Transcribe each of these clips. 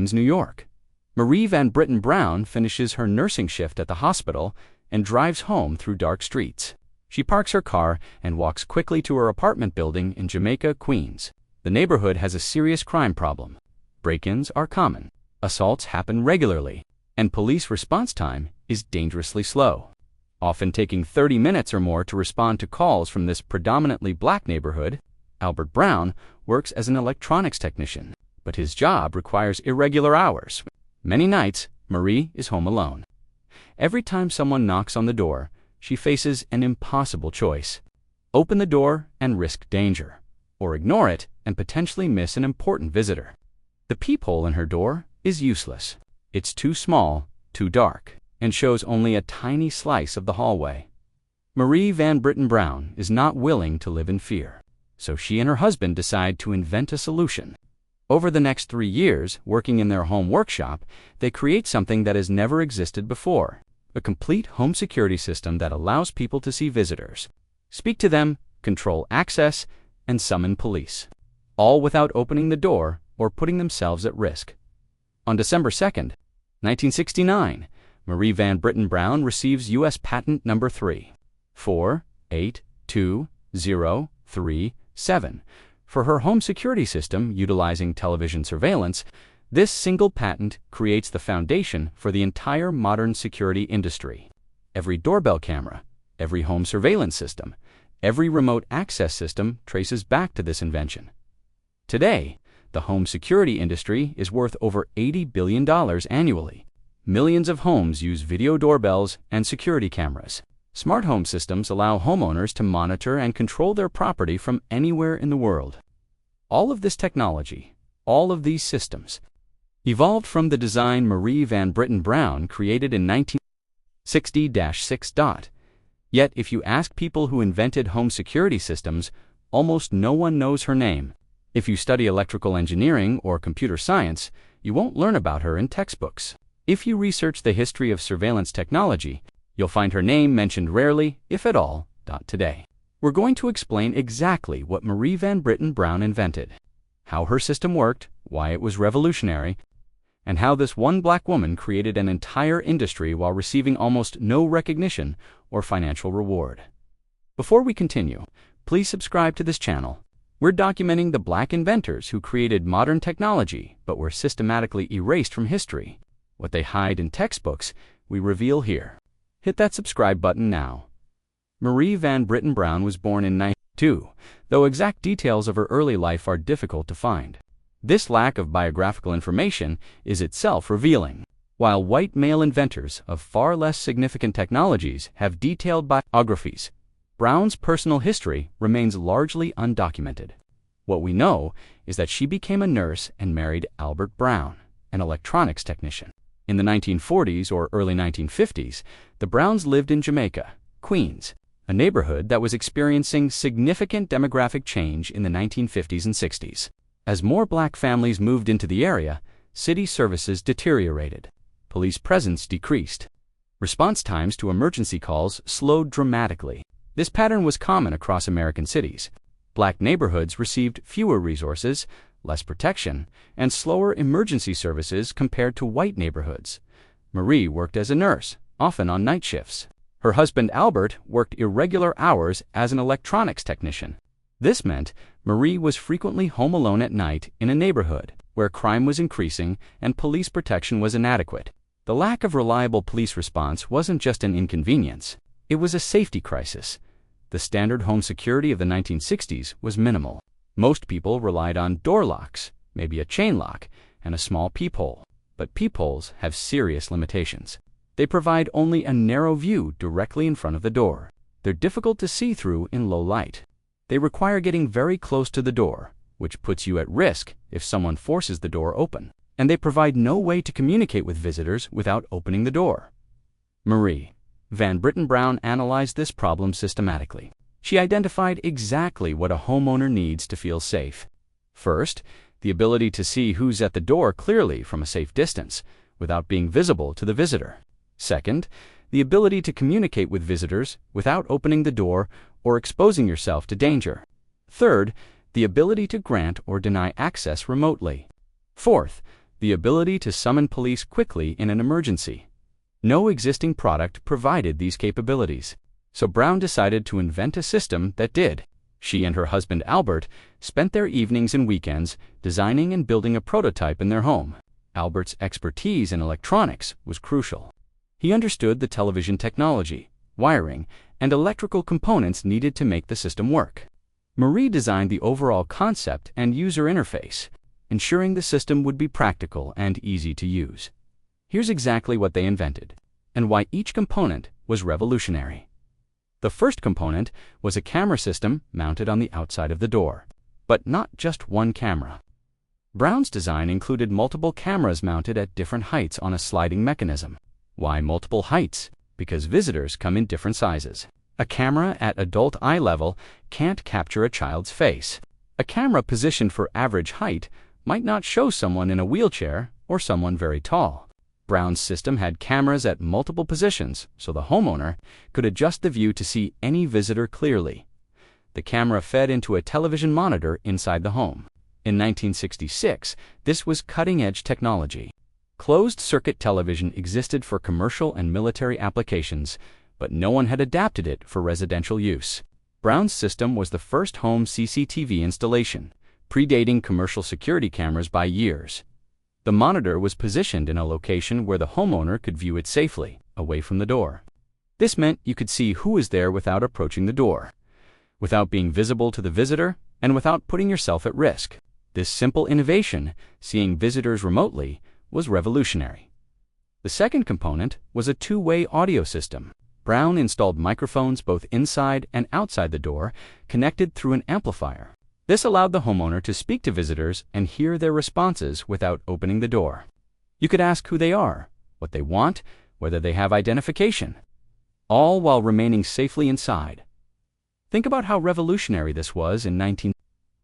Queens, New York. Marie Van Britton Brown finishes her nursing shift at the hospital and drives home through dark streets. She parks her car and walks quickly to her apartment building in Jamaica, Queens. The neighborhood has a serious crime problem. Break-ins are common, assaults happen regularly, and police response time is dangerously slow, often taking 30 minutes or more to respond to calls from this predominantly black neighborhood. Albert Brown works as an electronics technician, but his job requires irregular hours. Many nights, Marie is home alone. Every time someone knocks on the door, she faces an impossible choice: open the door and risk danger, or ignore it and potentially miss an important visitor. The peephole in her door is useless. It's too small, too dark, and shows only a tiny slice of the hallway. Marie Van Britton Brown is not willing to live in fear, so she and her husband decide to invent a solution. Over the next 3 years, working in their home workshop, they create something that has never existed before: a complete home security system that allows people to see visitors, speak to them, control access, and summon police, all without opening the door or putting themselves at risk. On December 2nd, 1969, Marie Van Britton Brown receives U.S. Patent Number 3482037. For her home security system utilizing television surveillance. This single patent creates the foundation for the entire modern security industry. Every doorbell camera, every home surveillance system, every remote access system traces back to this invention. Today, the home security industry is worth over $80 billion annually. Millions of homes use video doorbells and security cameras. Smart home systems allow homeowners to monitor and control their property from anywhere in the world. All of this technology, all of these systems, evolved from the design Marie Van Britton Brown created in 1960-6. Yet if you ask people who invented home security systems, almost no one knows her name. If you study electrical engineering or computer science, you won't learn about her in textbooks. If you research the history of surveillance technology, you'll find her name mentioned rarely, if at all. Today, we're going to explain exactly what Marie Van Britton Brown invented, how her system worked, why it was revolutionary, and how this one black woman created an entire industry while receiving almost no recognition or financial reward. Before we continue, please subscribe to this channel. We're documenting the black inventors who created modern technology but were systematically erased from history. What they hide in textbooks, we reveal here. Hit that subscribe button now. Marie Van Britton Brown was born in 1902, though exact details of her early life are difficult to find. This lack of biographical information is itself revealing. While white male inventors of far less significant technologies have detailed biographies, Brown's personal history remains largely undocumented. What we know is that she became a nurse and married Albert Brown, an electronics technician. In the 1940s or early 1950s, the Browns lived in Jamaica, Queens, a neighborhood that was experiencing significant demographic change in the 1950s and 60s. As more black families moved into the area, city services deteriorated. Police presence decreased. Response times to emergency calls slowed dramatically. This pattern was common across American cities. Black neighborhoods received fewer resources, less protection, and slower emergency services compared to white neighborhoods. Marie worked as a nurse, often on night shifts. Her husband Albert worked irregular hours as an electronics technician. This meant Marie was frequently home alone at night in a neighborhood where crime was increasing and police protection was inadequate. The lack of reliable police response wasn't just an inconvenience, it was a safety crisis. The standard home security of the 1960s was minimal. Most people relied on door locks, maybe a chain lock, and a small peephole. But peepholes have serious limitations. They provide only a narrow view directly in front of the door. They're difficult to see through in low light. They require getting very close to the door, which puts you at risk if someone forces the door open. And they provide no way to communicate with visitors without opening the door. Marie Van Britton Brown analyzed this problem systematically. She identified exactly what a homeowner needs to feel safe. First, the ability to see who's at the door clearly from a safe distance, without being visible to the visitor. Second, the ability to communicate with visitors without opening the door or exposing yourself to danger. Third, the ability to grant or deny access remotely. Fourth, the the ability to summon police quickly in an emergency. No existing product provided these capabilities, so Brown decided to invent a system that did. She and her husband Albert spent their evenings and weekends designing and building a prototype in their home. Albert's expertise in electronics was crucial. He understood the television technology, wiring, and electrical components needed to make the system work. Marie designed the overall concept and user interface, ensuring the system would be practical and easy to use. Here's exactly what they invented, and why each component was revolutionary. The first component was a camera system mounted on the outside of the door, but not just one camera. Brown's design included multiple cameras mounted at different heights on a sliding mechanism. Why multiple heights? Because visitors come in different sizes. A camera at adult eye level can't capture a child's face. A camera positioned for average height might not show someone in a wheelchair or someone very tall. Brown's system had cameras at multiple positions, so the homeowner could adjust the view to see any visitor clearly. The camera fed into a television monitor inside the home. In 1966, this was cutting-edge technology. Closed-circuit television existed for commercial and military applications, but no one had adapted it for residential use. Brown's system was the first home CCTV installation, predating commercial security cameras by years. The monitor was positioned in a location where the homeowner could view it safely, away from the door. This meant you could see who was there without approaching the door, without being visible to the visitor, and without putting yourself at risk. This simple innovation, seeing visitors remotely, was revolutionary. The second component was a two-way audio system. Brown installed microphones both inside and outside the door, connected through an amplifier. This allowed the homeowner to speak to visitors and hear their responses without opening the door. You could ask who they are, what they want, whether they have identification, all while remaining safely inside. Think about how revolutionary this was in 19.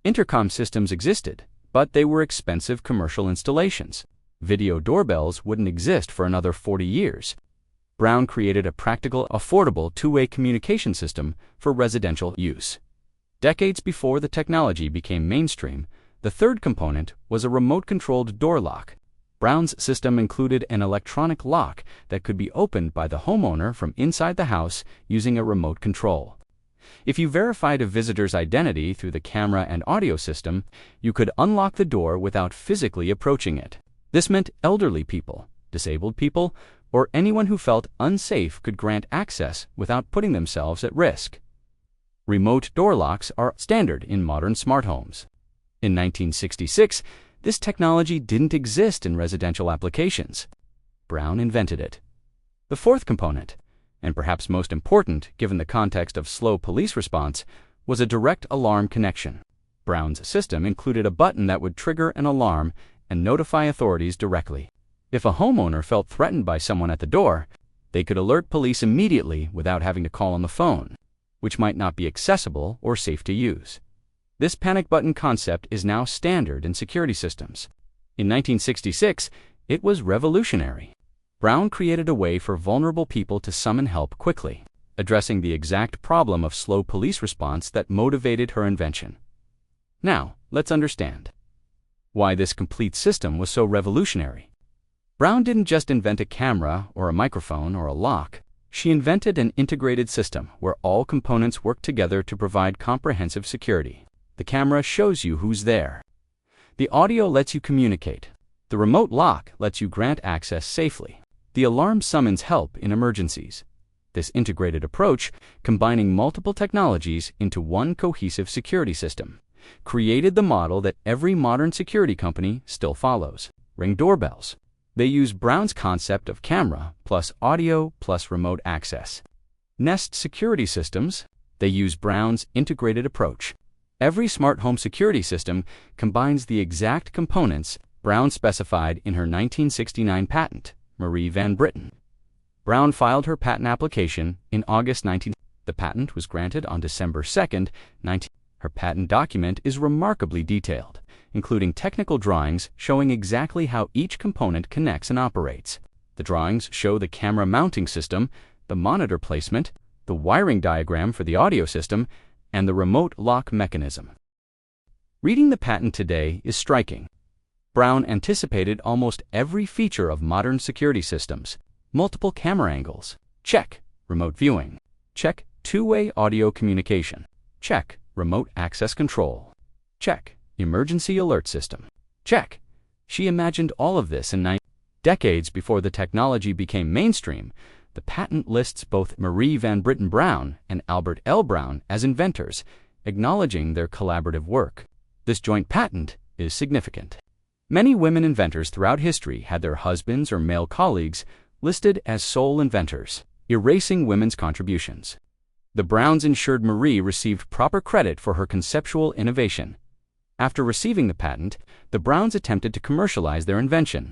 Intercom systems existed, but they were expensive commercial installations. Video doorbells wouldn't exist for another 40 years. Brown created a practical, affordable two-way communication system for residential use. Decades before the technology became mainstream, the third component was a remote-controlled door lock. Brown's system included an electronic lock that could be opened by the homeowner from inside the house using a remote control. If you verified a visitor's identity through the camera and audio system, you could unlock the door without physically approaching it. This meant elderly people, disabled people, or anyone who felt unsafe could grant access without putting themselves at risk. Remote door locks are standard in modern smart homes. In 1966, this technology didn't exist in residential applications. Brown invented it. The fourth component, and perhaps most important given the context of slow police response, was a direct alarm connection. Brown's system included a button that would trigger an alarm and notify authorities directly. If a homeowner felt threatened by someone at the door, they could alert police immediately without having to call on the phone, which might not be accessible or safe to use. This panic button concept is now standard in security systems. In 1966, it was revolutionary. Brown created a way for vulnerable people to summon help quickly, addressing the exact problem of slow police response that motivated her invention. Now, let's understand why this complete system was so revolutionary. Brown didn't just invent a camera or a microphone or a lock. She invented an integrated system where all components work together to provide comprehensive security. The camera shows you who's there. The audio lets you communicate. The remote lock lets you grant access safely. The alarm summons help in emergencies. This integrated approach, combining multiple technologies into one cohesive security system, created the model that every modern security company still follows. Ring doorbells. They use Brown's concept of camera plus audio plus remote access. Nest security systems. They use Brown's integrated approach. Every smart home security system combines the exact components Brown specified in her 1969 patent, Marie Van Britton. Brown filed her patent application in August 19. The patent was granted on December 2, 19. Her patent document is remarkably detailed, including technical drawings showing exactly how each component connects and operates. The drawings show the camera mounting system, the monitor placement, the wiring diagram for the audio system, and the remote lock mechanism. Reading the patent today is striking. Brown anticipated almost every feature of modern security systems. Multiple camera angles. Check. Remote viewing. Check. Two-way audio communication. Check. Remote access control. Check. Emergency alert system. Check. She imagined all of this in decades before the technology became mainstream. The patent lists both Marie Van Britton Brown and Albert L. Brown as inventors, acknowledging their collaborative work. This joint patent is significant. Many women inventors throughout history had their husbands or male colleagues listed as sole inventors, erasing women's contributions. The Browns ensured Marie received proper credit for her conceptual innovation. After receiving the patent, the Browns attempted to commercialize their invention.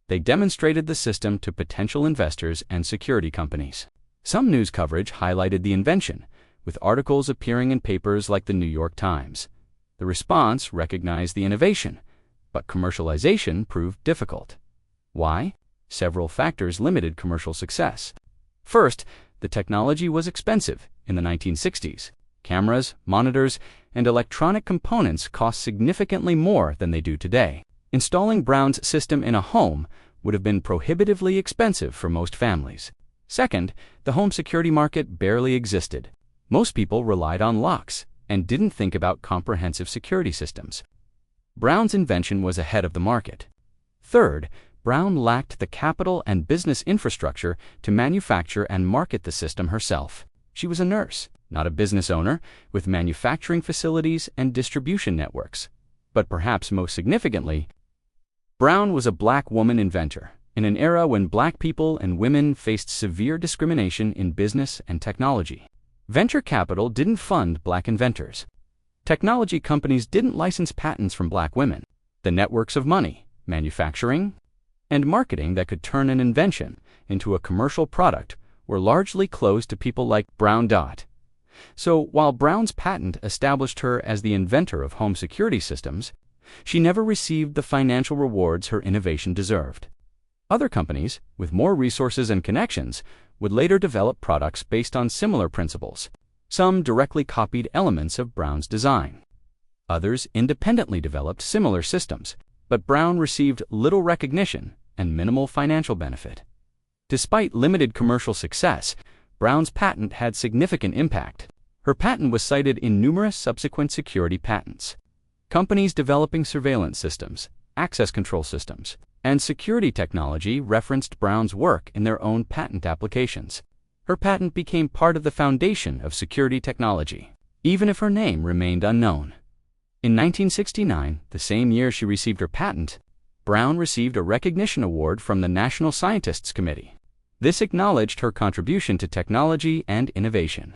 They demonstrated the system to potential investors and security companies. Some news coverage highlighted the invention, with articles appearing in papers like the New York Times. The response recognized the innovation, but commercialization proved difficult. Why? Several factors limited commercial success. First, the technology was expensive in the 1960s. Cameras, monitors, and electronic components cost significantly more than they do today. Installing Brown's system in a home would have been prohibitively expensive for most families. Second, the home security market barely existed. Most people relied on locks and didn't think about comprehensive security systems. Brown's invention was ahead of the market. Third, Brown lacked the capital and business infrastructure to manufacture and market the system herself. She was a nurse, not a business owner, with manufacturing facilities and distribution networks. But perhaps most significantly, Brown was a black woman inventor in an era when black people and women faced severe discrimination in business and technology. Venture capital didn't fund black inventors. Technology companies didn't license patents from black women. The networks of money, manufacturing, and marketing that could turn an invention into a commercial product were largely closed to people like Brown. So while Brown's patent established her as the inventor of home security systems, she never received the financial rewards her innovation deserved. Other companies, with more resources and connections, would later develop products based on similar principles. Some directly copied elements of Brown's design. Others independently developed similar systems, but Brown received little recognition and minimal financial benefit. Despite limited commercial success, Brown's patent had significant impact. Her patent was cited in numerous subsequent security patents. Companies developing surveillance systems, access control systems, and security technology referenced Brown's work in their own patent applications. Her patent became part of the foundation of security technology, even if her name remained unknown. In 1969, the same year she received her patent, Brown received a recognition award from the National Scientists Committee. This acknowledged her contribution to technology and innovation.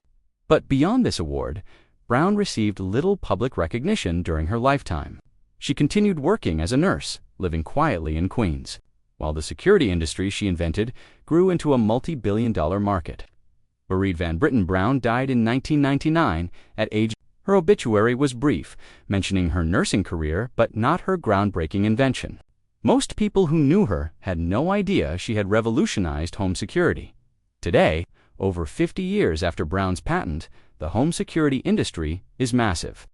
But beyond this award, Brown received little public recognition during her lifetime. She continued working as a nurse, living quietly in Queens, while the security industry she invented grew into a multi-billion-dollar market. Marie Van Britton Brown died in 1999 at age. Her obituary was brief, mentioning her nursing career but not her groundbreaking invention. Most people who knew her had no idea she had revolutionized home security. Today, over 50 years after Brown's patent, the home security industry is massive.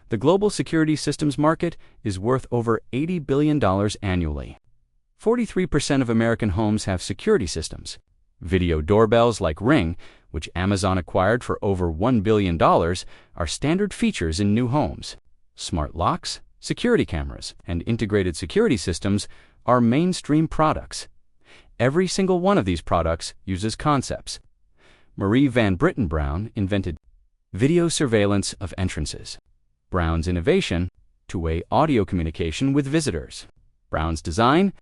The global security systems market is worth over $80 billion annually. 43% of American homes have security systems. Video doorbells like Ring, which Amazon acquired for over $1 billion, are standard features in new homes. Smart locks, security cameras, and integrated security systems are mainstream products. Every single one of these products uses concepts. Marie Van Britton Brown invented video surveillance of entrances. Brown's innovation, two-way audio communication with visitors. Brown's design,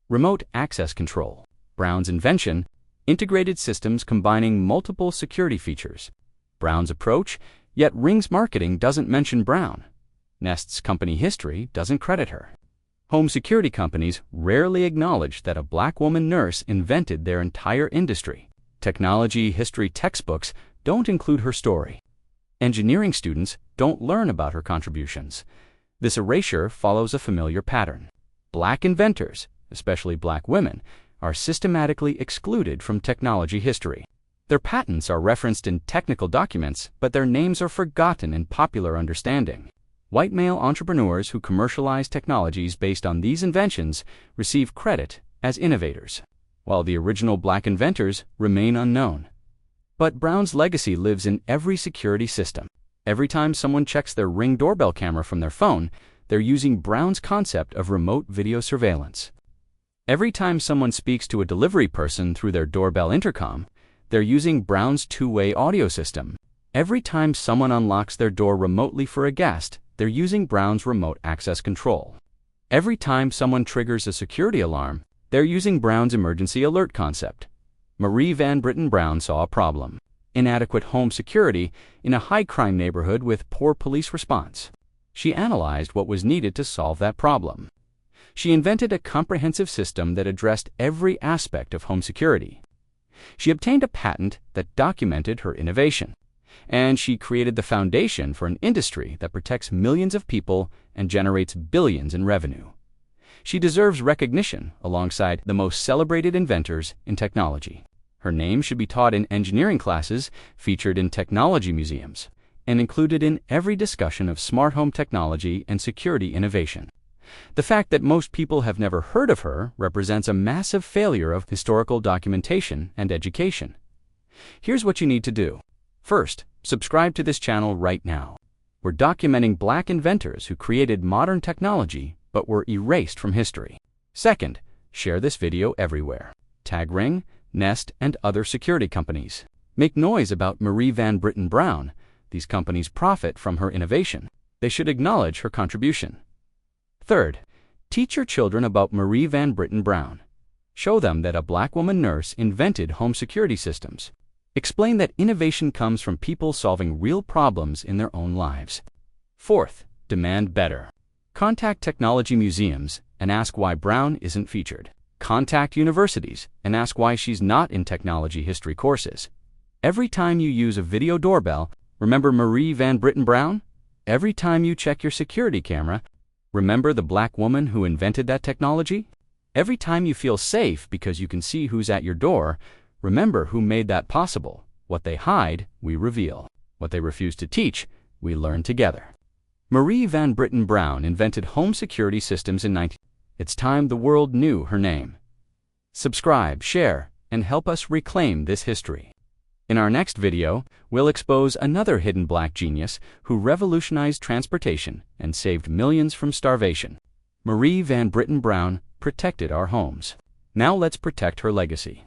remote access control. Brown's invention, integrated systems combining multiple security features. Brown's approach, yet Ring's marketing doesn't mention Brown. Nest's company history doesn't credit her. Home security companies rarely acknowledge that a black woman nurse invented their entire industry. Technology history textbooks don't include her story. Engineering students don't learn about her contributions. This erasure follows a familiar pattern. Black inventors, especially black women, are systematically excluded from technology history. Their patents are referenced in technical documents, but their names are forgotten in popular understanding. White male entrepreneurs who commercialize technologies based on these inventions receive credit as innovators, while the original black inventors remain unknown. But Brown's legacy lives in every security system. Every time someone checks their Ring doorbell camera from their phone, they're using Brown's concept of remote video surveillance. Every time someone speaks to a delivery person through their doorbell intercom, they're using Brown's two-way audio system. Every time someone unlocks their door remotely for a guest, they're using Brown's remote access control. Every time someone triggers a security alarm, they're using Brown's emergency alert concept. Marie Van Britton Brown saw a problem: inadequate home security in a high-crime neighborhood with poor police response. She analyzed what was needed to solve that problem. She invented a comprehensive system that addressed every aspect of home security. She obtained a patent that documented her innovation, and she created the foundation for an industry that protects millions of people and generates billions in revenue. She deserves recognition alongside the most celebrated inventors in technology. Her name should be taught in engineering classes, featured in technology museums, and included in every discussion of smart home technology and security innovation. The fact that most people have never heard of her represents a massive failure of historical documentation and education. Here's what you need to do. First, subscribe to this channel right now. We're documenting black inventors who created modern technology but were erased from history. Second, share this video everywhere. Tag Ring, Nest, and other security companies. Make noise about Marie Van Britton Brown. These companies profit from her innovation. They should acknowledge her contribution. Third, teach your children about Marie Van Britton Brown. Show them that a black woman nurse invented home security systems. Explain that innovation comes from people solving real problems in their own lives. Fourth, demand better. Contact technology museums and ask why Brown isn't featured. Contact universities and ask why she's not in technology history courses. Every time you use a video doorbell, remember Marie Van Britton Brown? Every time you check your security camera, remember the black woman who invented that technology? Every time you feel safe because you can see who's at your door, remember who made that possible. What they hide, we reveal. What they refuse to teach, we learn together. Marie Van Britton Brown invented home security systems in 19... It's time the world knew her name. Subscribe, share, and help us reclaim this history. In our next video, we'll expose another hidden black genius who revolutionized transportation and saved millions from starvation. Marie Van Britton Brown protected our homes. Now let's protect her legacy.